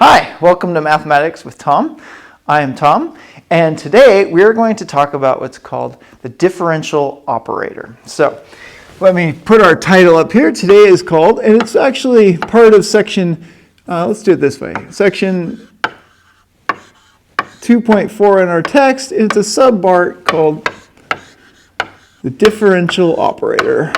Hi, welcome to Mathematics with Tom. I am Tom, and today we're going to talk about what's called the differential operator. So let me put our title up here. Today is called, and it's actually part of section, let's do it this way, section 2.4 in our text. It's a sub-part called the differential operator.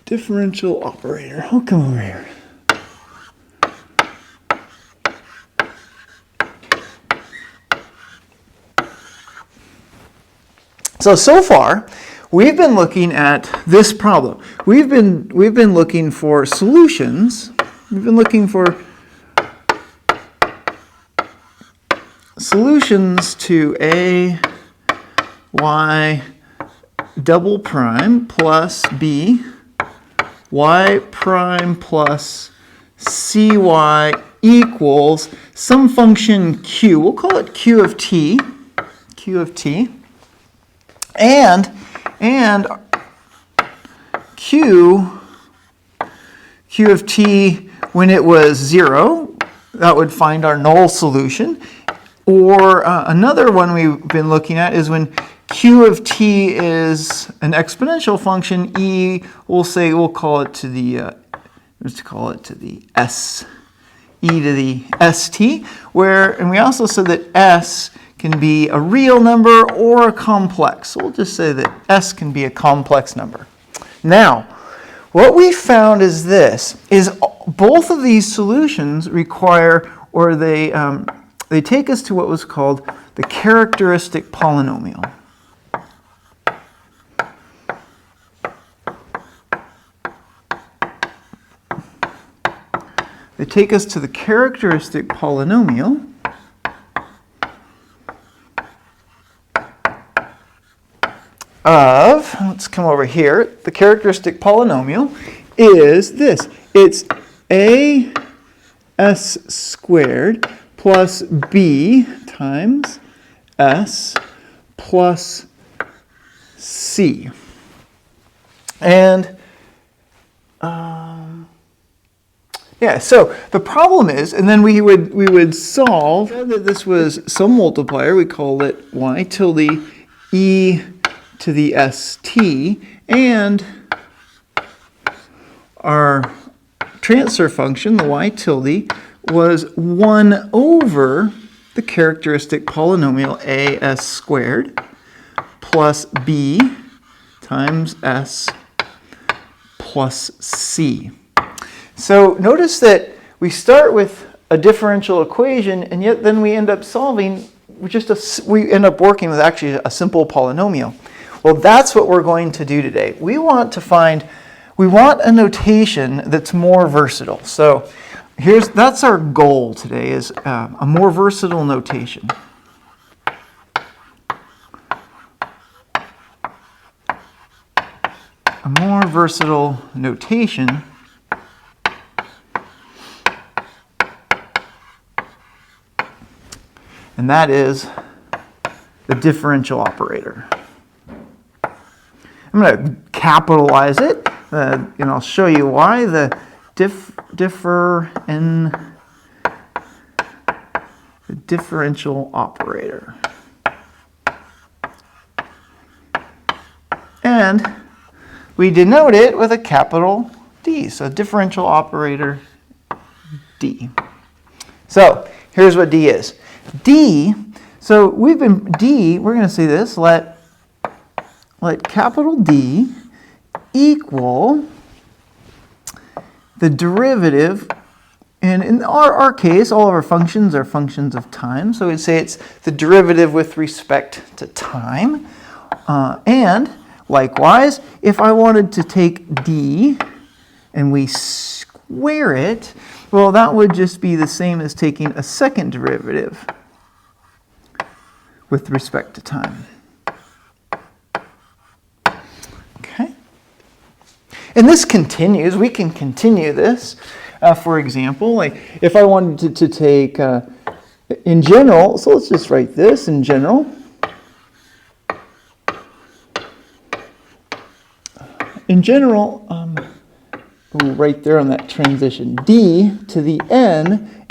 Differential operator. I'll come over here. So far, we've been looking at this problem. We've been looking for solutions. We've been looking for solutions to a y double prime plus b y prime plus cy equals some function q. We'll call it q of t. And q of t when it was 0, that would find our null solution. Or another one we've been looking at is when q of t is an exponential function, we'll call it to the s, e to the st, and we also said that s can be a real number or a complex. So we'll just say that s can be a complex number. Now, what we found is both of these solutions require, or they take us to what was called the characteristic polynomial. They take us to the characteristic polynomial of, let's come over here, the characteristic polynomial is this. It's as squared plus b times s plus c. And so the problem is, and then we would solve that this was some multiplier. We call it y tilde e to the st, and our transfer function, the y tilde, was 1 over the characteristic polynomial as squared plus b times s plus c. So notice that we start with a differential equation, and yet then we end up solving we end up working with actually a simple polynomial. Well, that's what we're going to do today. We want a notation that's more versatile. So that's our goal today, is a more versatile notation. A more versatile notation. And that is the differential operator. I'm going to capitalize it, and I'll show you why. The differential operator. And we denote it with a capital D, so differential operator D. So here's what D is. D, so we're going to say this, let capital D equal the derivative, and in our case, all of our functions are functions of time, so we'd say it's the derivative with respect to time. And likewise, if I wanted to take D and we square it, well, that would just be the same as taking a second derivative with respect to time. Okay? And this continues. We can continue this. For example, like if I wanted to take, in general, so let's just write this in general. in general, right there on that transition, d to the n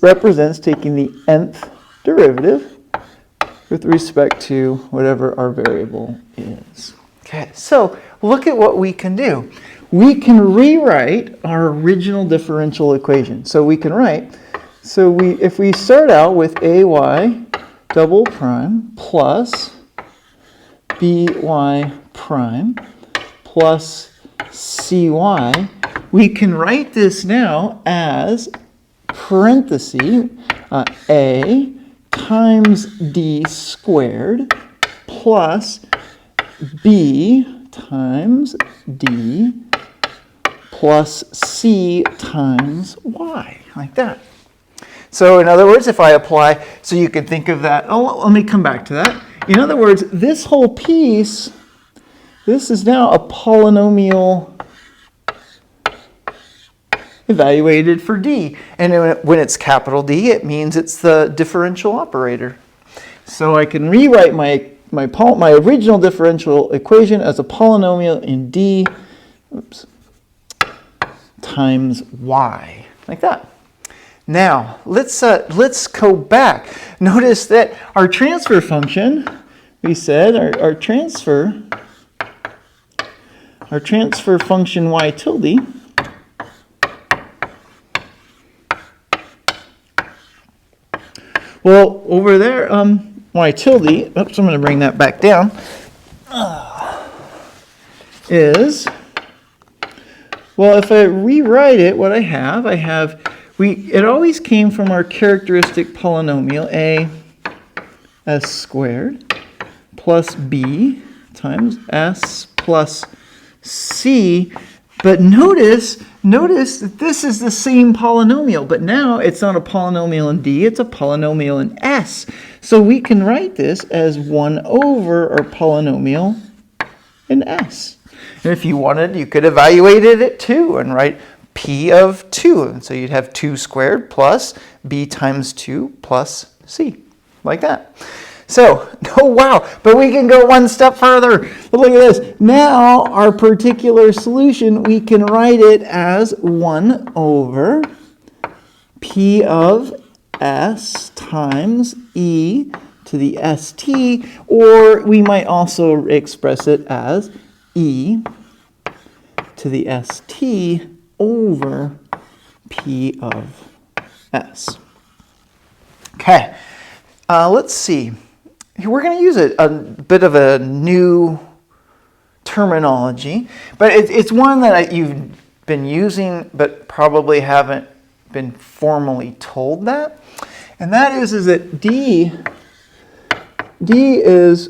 represents taking the nth derivative with respect to whatever our variable is. Okay, so look at what we can do. We can rewrite our original differential equation. So we can write, if we start out with ay double prime plus by prime plus cy, we can write this now as parenthesis a times d squared plus b times d plus c times y, like that. So in other words, if I apply, so you can think of that, let me come back to that. In other words, this whole piece, this is now a polynomial evaluated for d. And when it's capital D, it means it's the differential operator. So I can rewrite my original differential equation as a polynomial in d times y, like that. Now, let's go back. Notice that our transfer function, we said our transfer function y tilde well, over there, y tilde, oops, I'm going to bring that back down, is, well, if I rewrite it, what I have, it always came from our characteristic polynomial, a s squared plus b times s plus c. But notice that this is the same polynomial, but now it's not a polynomial in d, it's a polynomial in s. So we can write this as 1 over our polynomial in s. And if you wanted, you could evaluate it at 2 and write p of 2. And so you'd have 2 squared plus b times 2 plus c, like that. So, oh wow, but we can go one step further. Look at this. Now, our particular solution, we can write it as 1 over p of s times e to the st, or we might also express it as e to the st over p of s. Okay, let's see. We're going to use a bit of a new terminology, but it's one that you've been using but probably haven't been formally told that. And that is that D is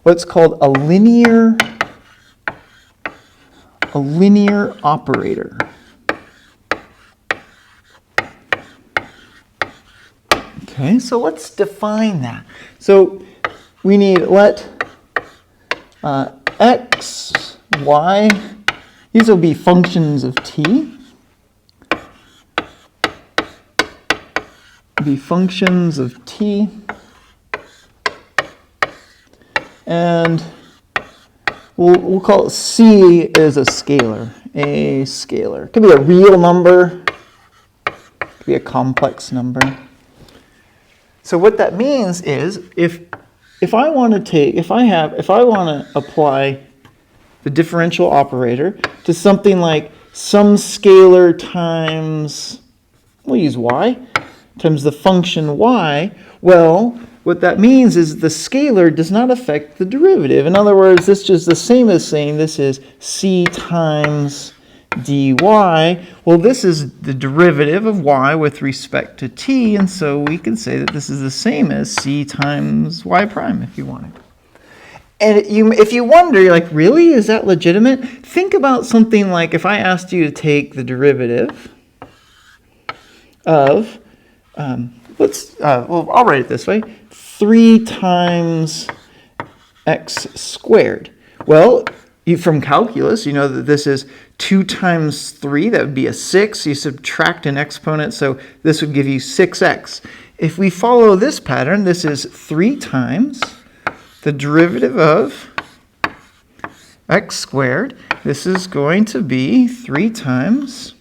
what's called a linear operator. Okay, so let's define that. So we need let x, y, these will be functions of t, and we'll call it c is a scalar. It could be a real number, it could be a complex number. So what that means is if I want to apply the differential operator to something like some scalar times, we'll use y, times the function y, well, what that means is the scalar does not affect the derivative. In other words, this is just the same as saying this is c times dy. Well, this is the derivative of y with respect to t, and so we can say that this is the same as c times y prime if you wanted. And if you wonder, you're like, really? Is that legitimate? Think about something like if I asked you to take the derivative of, I'll write it this way, 3 times x squared. Well, from calculus, you know that this is 2 times 3, that would be a 6. You subtract an exponent, so this would give you 6x. If we follow this pattern, this is 3 times the derivative of x squared. This is going to be 3 times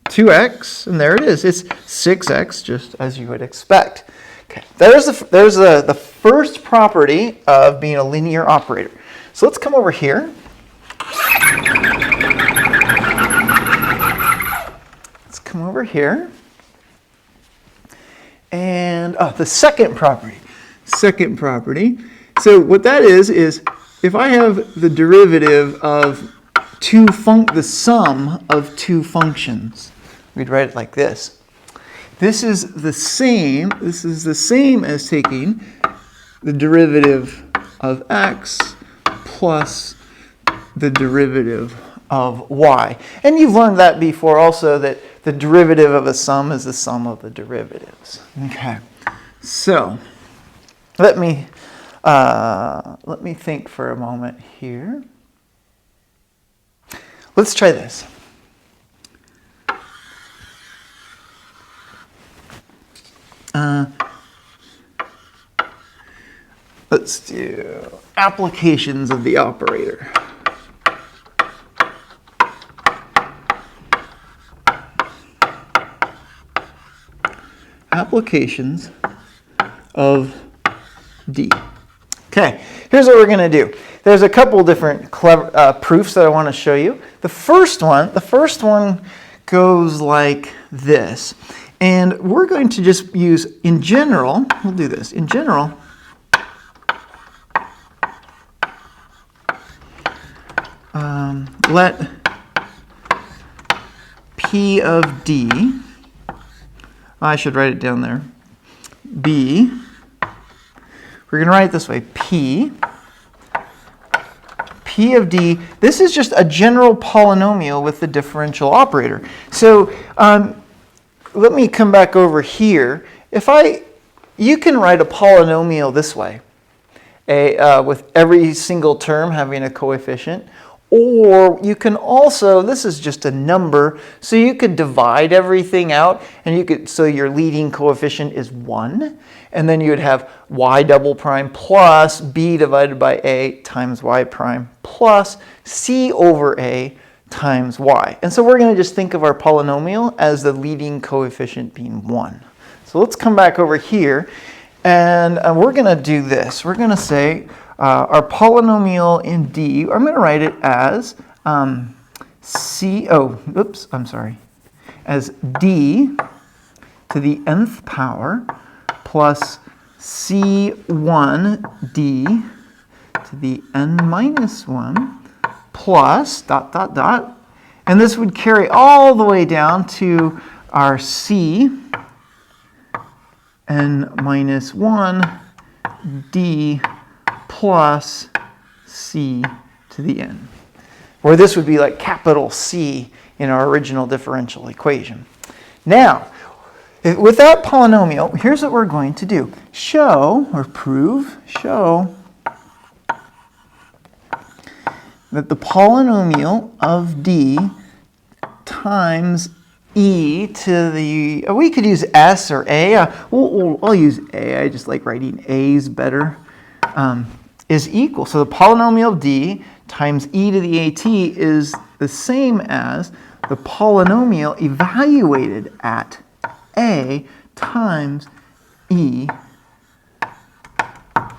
2x, and there it is. It's 6x, just as you would expect. Okay, there's the first property of being a linear operator. So let's come over here. Let's come over here. And the second property. Second property. So what that is if I have the derivative of the sum of two functions, we'd write it like this. This is the same as taking the derivative of x plus the derivative of y. And you've learned that before also, that the derivative of a sum is the sum of the derivatives. Okay. So let me think for a moment here. Let's try this. Let's do applications of the operator. Applications of D. Okay, here's what we're going to do. There's a couple different clever proofs that I want to show you. The first one goes like this. And we're going to just use, in general, we'll do this. In general, let P of D, I should write it down there, B, we're going to write it this way, P of D, this is just a general polynomial with the differential operator. So let me come back over here. You can write a polynomial this way, with every single term having a coefficient. Or you can also, this is just a number, so you could divide everything out, and so your leading coefficient is 1, and then you would have y double prime plus b divided by a times y prime plus c over a times y. And so we're going to just think of our polynomial as the leading coefficient being 1. So let's come back over here, and we're going to do this. We're going to say our polynomial in D, I'm going to write it as as D to the nth power plus C1D to the n minus 1 plus ... And this would carry all the way down to our C n minus 1 D plus C to the n. Where this would be like capital C in our original differential equation. Now, with that polynomial, here's what we're going to do. Show that the polynomial of D times e to the, we could use s or a. I'll use a. I just like writing a's better. Is equal. So the polynomial of D times e to the at is the same as the polynomial evaluated at a times e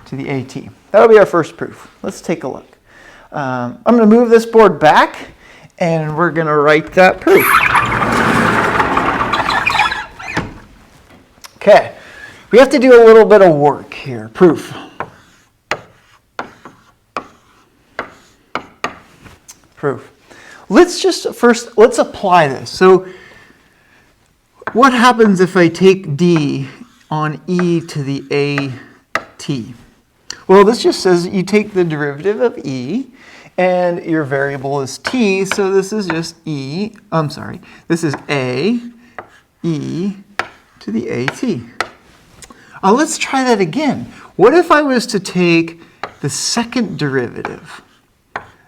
to the at. That'll be our first proof. Let's take a look. I'm going to move this board back, and we're going to write that proof. Okay, we have to do a little bit of work here. Proof. Let's apply this. So what happens if I take D on e to the at? Well, this just says you take the derivative of e, and your variable is t, so this is just this is a e to the at. Let's try that again. What if I was to take the second derivative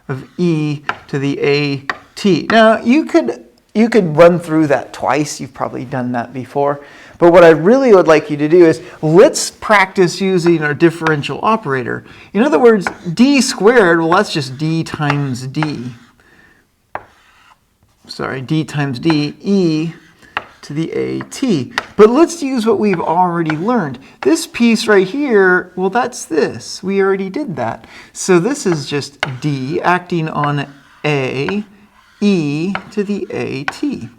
of e to the at? Now, you could run through that twice. You've probably done that before. But what I really would like you to do is let's practice using our differential operator. In other words, d squared, well, that's just d times d. Sorry, d times d, e to the at. But let's use what we've already learned. This piece right here, well, that's this. We already did that. So this is just d acting on a, e to the at.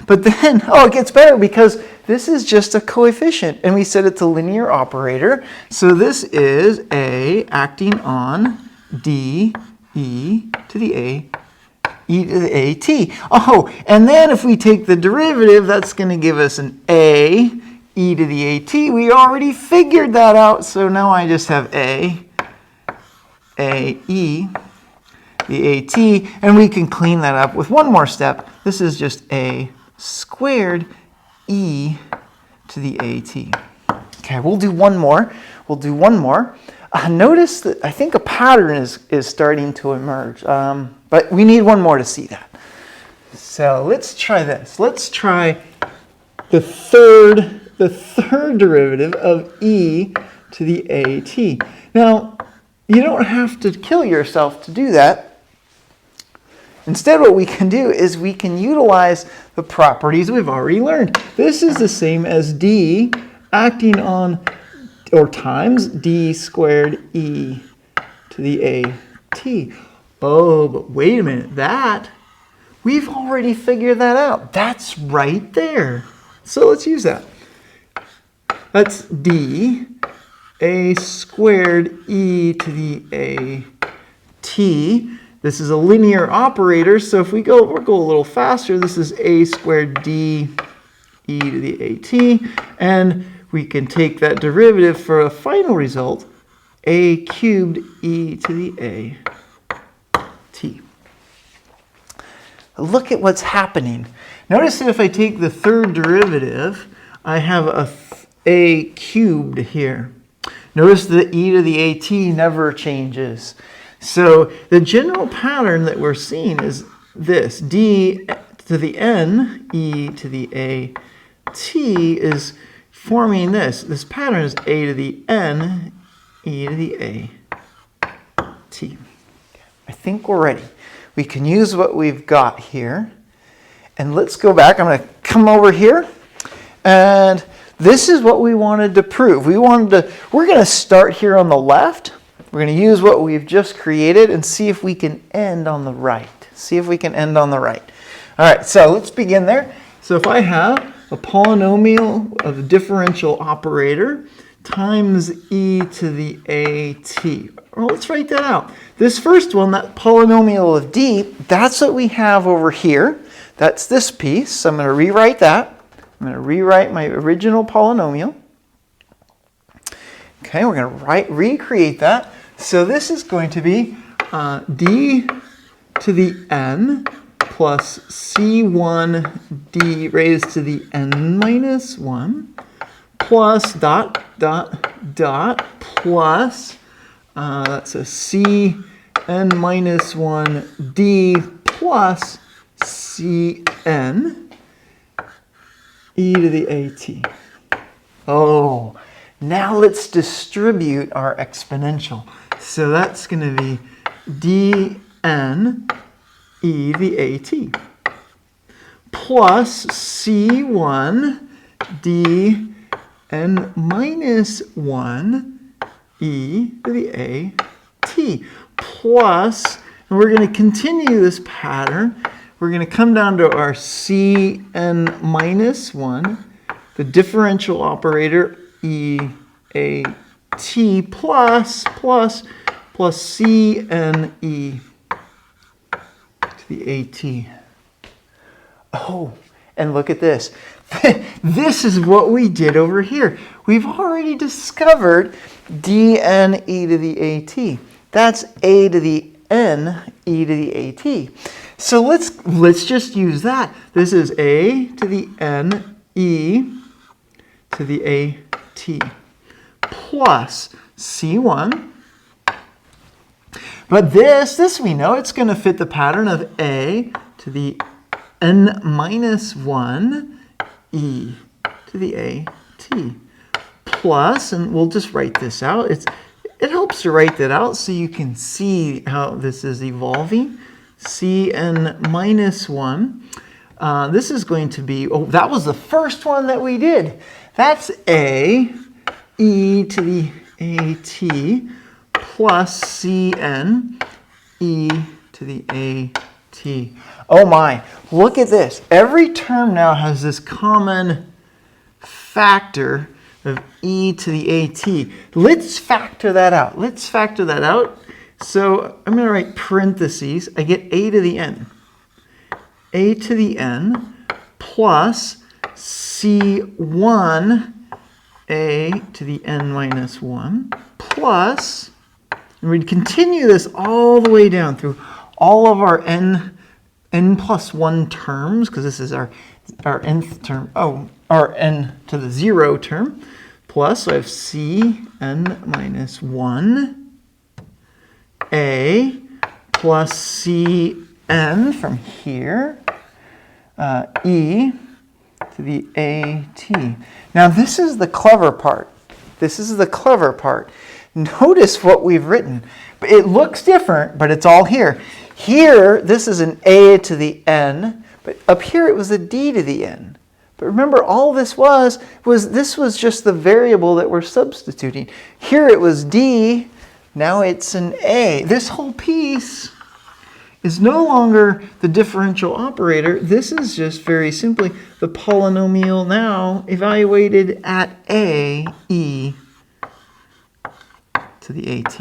But then, oh, it gets better because this is just a coefficient, and we said it's a linear operator. So this is a acting on d, e to the a, e to the at. Oh, and then if we take the derivative, that's going to give us an a, e to the at. We already figured that out, so now I just have e, the at, and we can clean that up with one more step. This is just a squared e to the at. Okay, we'll do one more. Notice that I think a pattern is starting to emerge, but we need one more to see that. So let's try this. Let's try the third derivative of e to the at. Now, you don't have to kill yourself to do that. Instead, what we can do is we can utilize the properties we've already learned. This is the same as d acting on, or times d squared e to the at. Oh, but wait a minute, we've already figured that out. That's right there. So let's use that. That's d a squared e to the at. This is a linear operator, so if we'll go a little faster, this is a squared d e to the at, and we can take that derivative for a final result, a cubed e to the at. Look at what's happening. Notice that if I take the third derivative, I have a cubed here. Notice the e to the at never changes. So the general pattern that we're seeing is this. D to the n, e to the at is forming this. This pattern is a to the n, e to the at. I think we're ready. We can use what we've got here. And let's go back. I'm going to come over here. And this is what we wanted to prove. We're going to start here on the left. We're going to use what we've just created and see if we can end on the right. All right, so let's begin there. So if I have a polynomial of a differential operator times e to the at. Well, let's write that out. This first one, that polynomial of d, that's what we have over here. That's this piece. So I'm going to rewrite that. I'm going to rewrite my original polynomial. Okay, we're going to recreate that. So this is going to be d to the n plus c1d raised to the n minus 1 plus dot plus, that's a cn minus 1d plus cn e to the at. Oh, now let's distribute our exponential. So that's going to be dn e to the at plus c1 dn minus 1 e to the at plus, and we're going to continue this pattern. We're going to come down to our cn minus 1, the differential operator e a t plus cn e to the at. Oh, and look at this. This is what we did over here. We've already discovered dn e to the at. That's a to the n e to the at. So let's just use that. This is a to the n e to the at plus c1. But this we know it's going to fit the pattern of a to the n minus 1 e to the AT. Plus, and we'll just write this out. It helps to write that out so you can see how this is evolving. Cn minus 1. This is going to be, oh, that was the first one that we did. That's A e to the AT plus Cn e to the AT. Oh my, look at this. Every term now has this common factor of e to the AT. Let's factor that out. Let's factor that out. So I'm going to write parentheses. I get a to the n. A to the n plus C1 a to the n minus 1 plus, and we'd continue this all the way down through all of our n plus 1 terms, because this is our nth term, our n to the 0 term, plus, so I have Cn minus 1 a plus Cn from here, e to the AT. Now this is the clever part. This is the clever part. Notice what we've written. It looks different, but it's all here. Here, this is an a to the n, but up here it was a d to the n. But remember, all this was just the variable that we're substituting. Here it was d, now it's an a. This whole piece is no longer the differential operator. This is just very simply the polynomial now evaluated at a, e to the AT.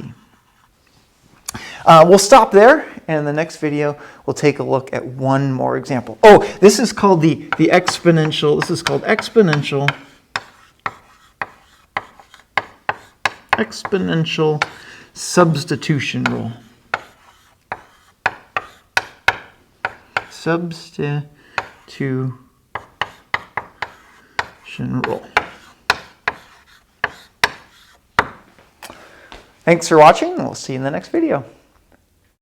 We'll stop there, and in the next video, we'll take a look at one more example. Oh, this is called the exponential. This is called exponential substitution rule. Substitution rule. Thanks for watching, and we'll see you in the next video.